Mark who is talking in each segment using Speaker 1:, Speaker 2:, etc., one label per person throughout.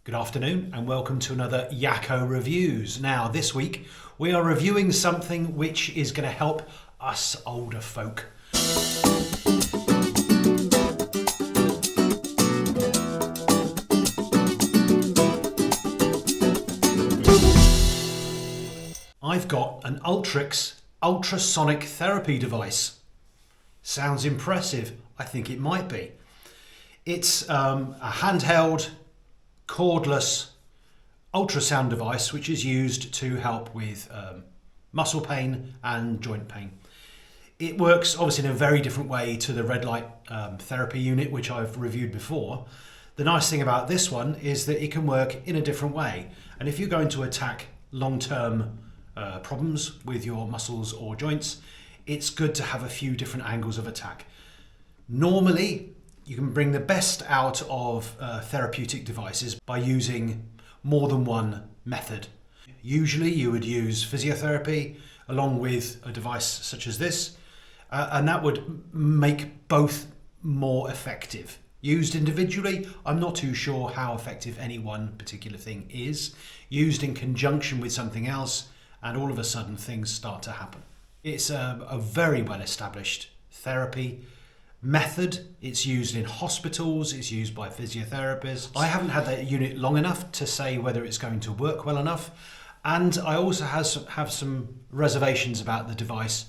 Speaker 1: Good afternoon and welcome to another Yakko Reviews. Now this week we are reviewing something which is going to help us older folk. I've got an Ultriix ultrasonic therapy device. Sounds impressive. I think it might be. It's a handheld cordless ultrasound device which is used to help with muscle pain and joint pain. It works obviously in a very different way to the red light therapy unit which I've reviewed before. The nice thing about this one is that it can work in a different way, and if you're going to attack long-term problems with your muscles or joints, it's good to have a few different angles of attack. Normally you can bring the best out of therapeutic devices by using more than one method. Usually you would use physiotherapy along with a device such as this, and that would make both more effective. Used individually, I'm not too sure how effective any one particular thing is. Used in conjunction with something else, and all of a sudden things start to happen. It's a very well established therapy method. It's used in hospitals, it's used by physiotherapists. I haven't had that unit long enough to say whether it's going to work well enough, and I also have some reservations about the device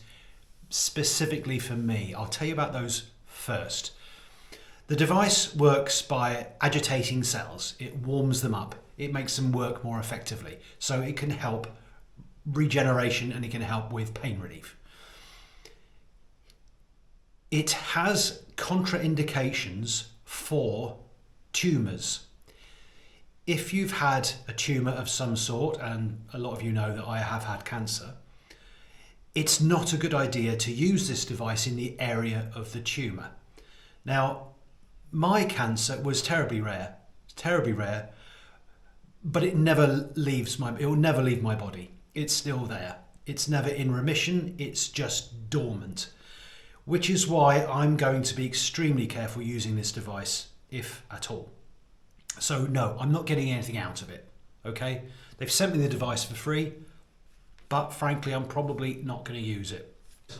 Speaker 1: specifically for me. I'll tell you about those first. The device works by agitating cells. It warms them up. It makes them work more effectively. So it can help regeneration and it can help with pain relief. It has contraindications for tumours. If you've had a tumour of some sort, and a lot of you know that I have had cancer, it's not a good idea to use this device in the area of the tumour. Now, my cancer was terribly rare, but it will never leave my body. It's still there. It's never in remission, it's just dormant. Which is why I'm going to be extremely careful using this device, if at all. So no, I'm not getting anything out of it, okay? They've sent me the device for free, but frankly, I'm probably not going to use it.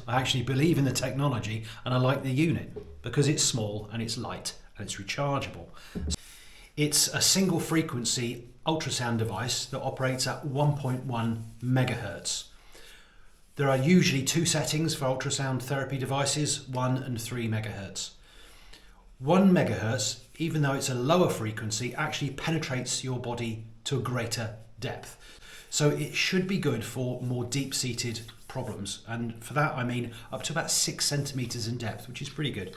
Speaker 1: I actually believe in the technology and I like the unit because it's small and it's light and it's rechargeable. It's a single frequency ultrasound device that operates at 1.1 megahertz. There are usually two settings for ultrasound therapy devices, 1 and 3 megahertz. 1 megahertz, even though it's a lower frequency, actually penetrates your body to a greater depth. So it should be good for more deep-seated problems. And for that, I mean up to about 6 centimeters in depth, which is pretty good.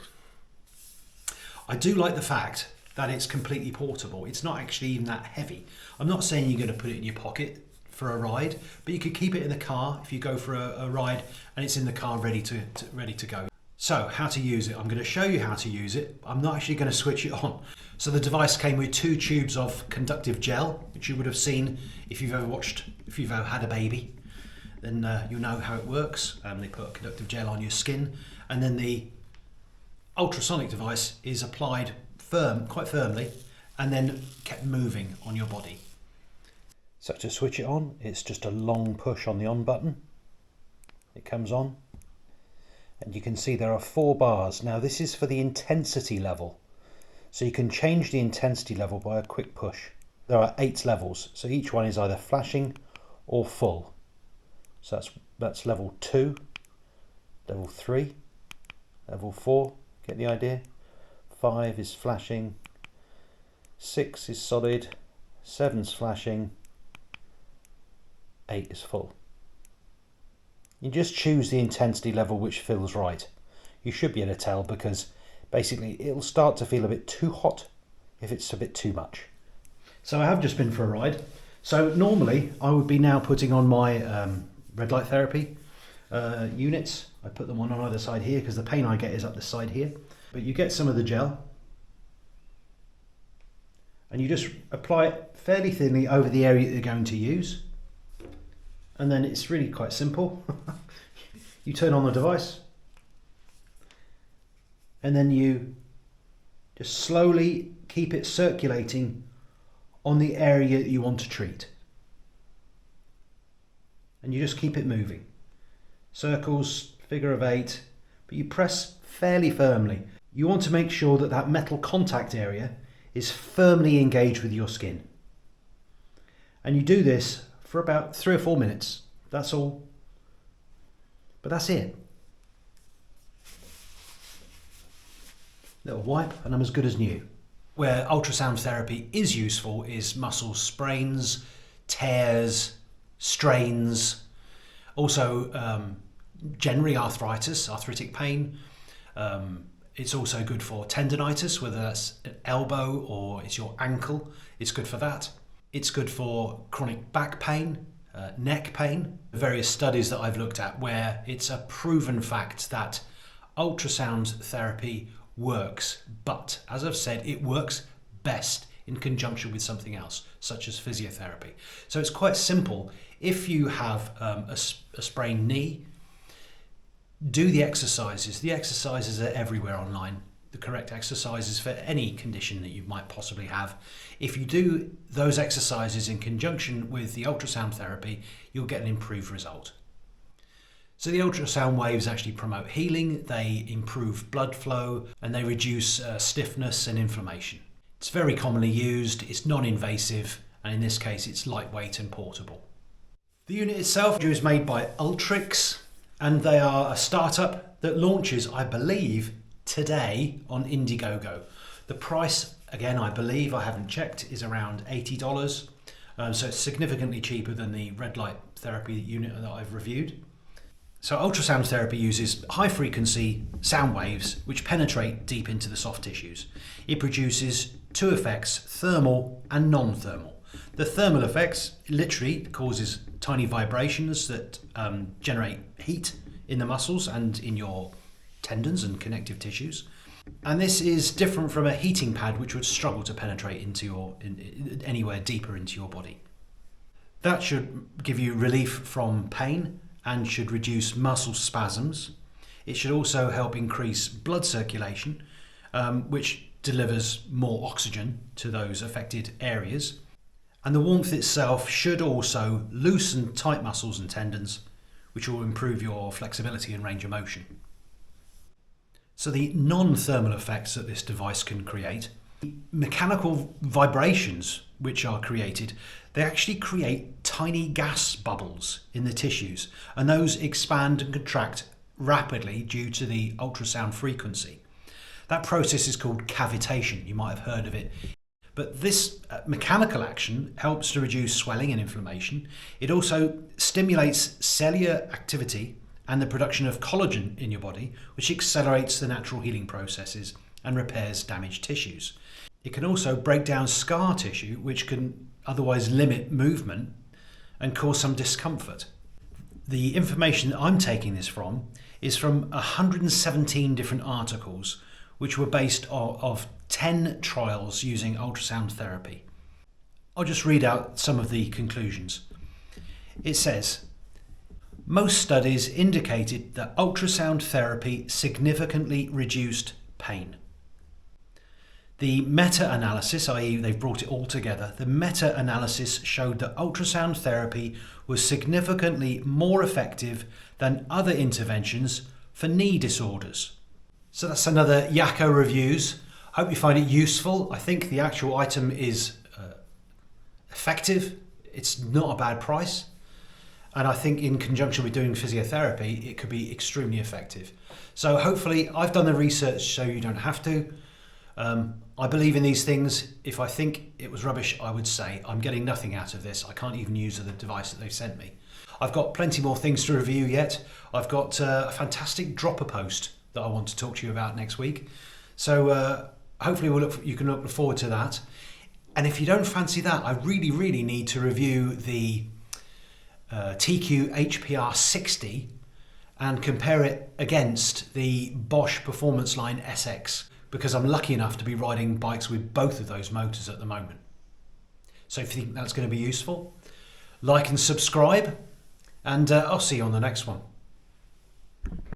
Speaker 1: I do like the fact that it's completely portable. It's not actually even that heavy. I'm not saying you're going to put it in your pocket for a ride, but you could keep it in the car if you go for a ride and it's in the car ready to go. So how to use it? I'm going to show you how to use it. I'm not actually going to switch it on. So the device came with 2 tubes of conductive gel, which you would have seen if you've ever had a baby, then you'll know how it works. They put conductive gel on your skin, and then the ultrasonic device is applied quite firmly and then kept moving on your body. So to switch it on, it's just a long push on the on button. It comes on, and you can see there are 4 bars. Now this is for the intensity level, so you can change the intensity level by a quick push. There are 8 levels, so each one is either flashing or full. So that's level 2, level 3, level 4, get the idea? 5 is flashing, 6 is solid, 7's flashing, 8 is full. You just choose the intensity level which feels right. You should be able to tell because basically it'll start to feel a bit too hot if it's a bit too much. So I have just been for a ride. So normally I would be now putting on my red light therapy units. I put them on either side here because the pain I get is up this side here. But you get some of the gel and you just apply it fairly thinly over the area that you're going to use. And then it's really quite simple. You turn on the device and then you just slowly keep it circulating on the area that you want to treat. And you just keep it moving. Circles, figure of 8, but you press fairly firmly. You want to make sure that that metal contact area is firmly engaged with your skin. And you do this for about 3 or 4 minutes. That's all. But that's it. Little wipe and I'm as good as new. Where ultrasound therapy is useful is muscle sprains, tears, strains, also generally arthritic pain. It's also good for tendinitis, whether that's an elbow or it's your ankle. It's good for that. It's good for chronic back pain, neck pain. Various studies that I've looked at where it's a proven fact that ultrasound therapy works, but as I've said, it works best in conjunction with something else, such as physiotherapy. So it's quite simple. If you have a sprained knee, do the exercises. The exercises are everywhere online. The correct exercises for any condition that you might possibly have. If you do those exercises in conjunction with the ultrasound therapy, you'll get an improved result. So the ultrasound waves actually promote healing, they improve blood flow, and they reduce stiffness and inflammation. It's very commonly used, it's non-invasive, and in this case it's lightweight and portable. The unit itself is made by Ultriix, and they are a startup that launches, I believe, today on Indiegogo. The price, again, I believe, I haven't checked, is around $80. So it's significantly cheaper than the red light therapy unit that I've reviewed. So ultrasound therapy uses high frequency sound waves which penetrate deep into the soft tissues. It produces 2 effects, thermal and non-thermal. The thermal effects literally causes tiny vibrations that generate heat in the muscles and in your tendons and connective tissues. And this is different from a heating pad which would struggle to penetrate into anywhere deeper into your body. That should give you relief from pain and should reduce muscle spasms. It should also help increase blood circulation, which delivers more oxygen to those affected areas. And the warmth itself should also loosen tight muscles and tendons, which will improve your flexibility and range of motion. So the non-thermal effects that this device can create, mechanical vibrations which are created, they actually create tiny gas bubbles in the tissues, and those expand and contract rapidly due to the ultrasound frequency. That process is called cavitation. You might have heard of it. But this mechanical action helps to reduce swelling and inflammation. It also stimulates cellular activity and the production of collagen in your body, which accelerates the natural healing processes and repairs damaged tissues. It can also break down scar tissue, which can otherwise limit movement and cause some discomfort. The information that I'm taking this from is from 117 different articles, which were based of 10 trials using ultrasound therapy. I'll just read out some of the conclusions. It says, most studies indicated that ultrasound therapy significantly reduced pain. The meta-analysis, i.e. they've brought it all together, the meta-analysis showed that ultrasound therapy was significantly more effective than other interventions for knee disorders. So that's another Yakko Reviews. Hope you find it useful. I think the actual item is effective. It's not a bad price. And I think in conjunction with doing physiotherapy, it could be extremely effective. So hopefully I've done the research so you don't have to. I believe in these things. If I think it was rubbish, I would say I'm getting nothing out of this. I can't even use the device that they've sent me. I've got plenty more things to review yet. I've got a fantastic dropper post that I want to talk to you about next week. So hopefully you can look forward to that. And if you don't fancy that, I really need to review the TQ HPR 60 and compare it against the Bosch Performance Line SX, because I'm lucky enough to be riding bikes with both of those motors at the moment. So if you think that's going to be useful, like and subscribe, and I'll see you on the next one.